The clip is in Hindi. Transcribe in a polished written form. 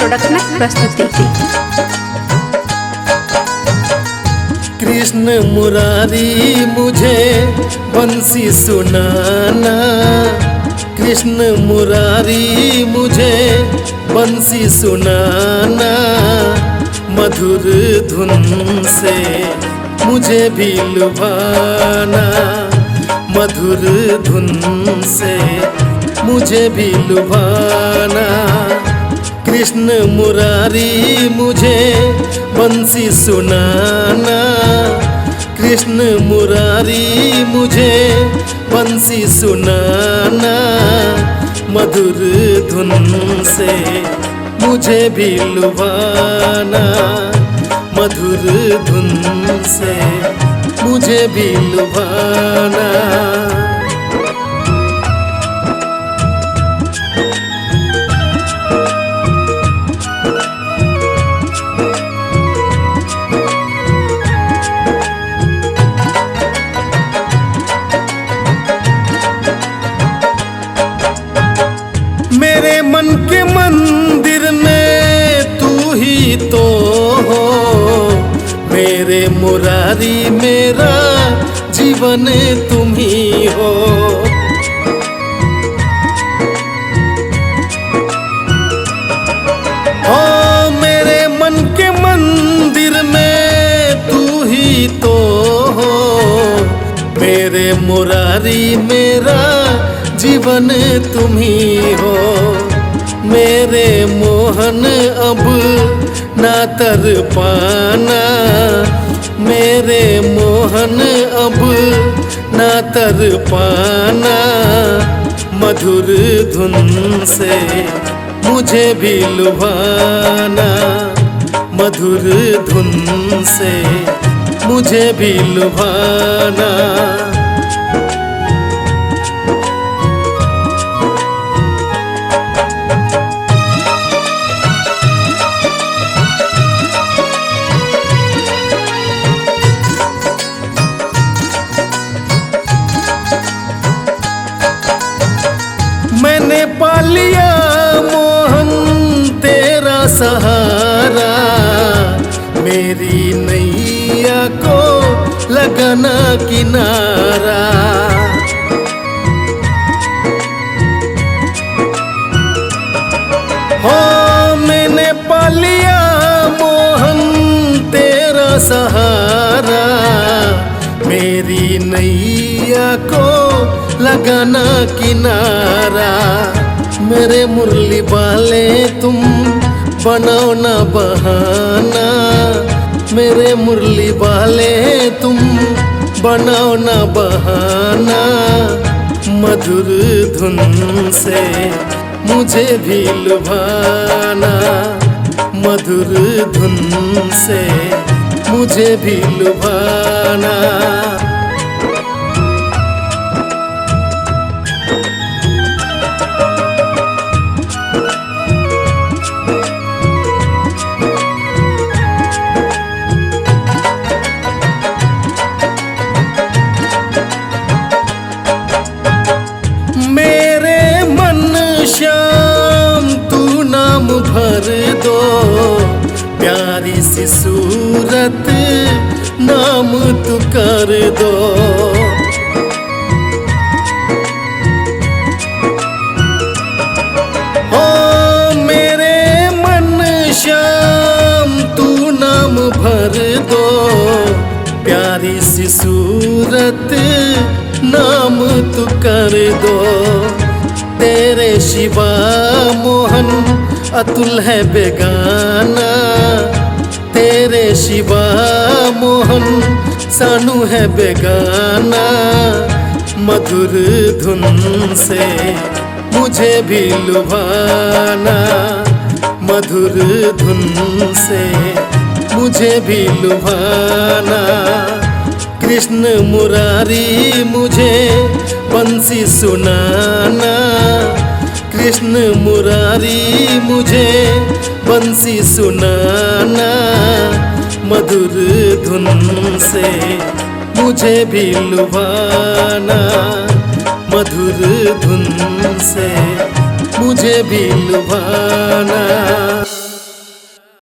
प्रोडक्शन प्रस्तुति। कृष्ण मुरारी मुझे बंसी सुनाना, कृष्ण मुरारी मुझे बंसी सुनाना, मधुर धुन से मुझे भी लुभाना, मधुर धुन से मुझे भी लुभाना। कृष्ण मुरारी मुझे बंसी सुनाना, कृष्ण मुरारी मुझे बंसी सुनाना, मधुर धुन से मुझे भी लुभाना, मधुर धुन से मुझे भी लुभाना। मेरे मन के मंदिर में तू ही तो हो, मेरे मुरारी मेरा जीवन तुम ही हो। ओ मेरे मन के मंदिर में तू ही तो हो, मेरे मुरारी मेरा जीवन तुम ही हो। मेरे मोहन अब ना तर पाना, मेरे मोहन अब ना तर पाना, मधुर धुन से मुझे भी लुभाना, मधुर धुन से मुझे भी लुभाना। मैंने पा लिया मोहन तेरा सहारा, मेरी नैया को लगाना किनारा। हो मैंने पा लिया मोहन तेरा सहारा, मेरी नैया को लगाना किनारा। मेरे मुरली वाले तुम बनाओ ना बहाना, मेरे मुरली वाले तुम बनाओ ना बहाना, मधुर धुन से मुझे भी लुभाना, मधुर धुन से मुझे भी लुभाना। श्याम तू नाम भर दो, प्यारी सी सूरत नाम तू कर दो। ओ मेरे मन श्याम तू नाम भर दो, प्यारी सी सूरत नाम तू कर दो। तेरे शिवा मोहन अतुल है बेगाना, तेरे शिवा मोहन सानू है बेगाना, मधुर धुन से मुझे भी लुभाना, मधुर धुन से मुझे भी लुभाना। कृष्ण मुरारी मुझे बंसी सुनाना, कृष्ण मुरारी मुझे बंसी सुनाना, मधुर धुन से मुझे भी लुभाना, मधुर धुन से मुझे भी लुभाना।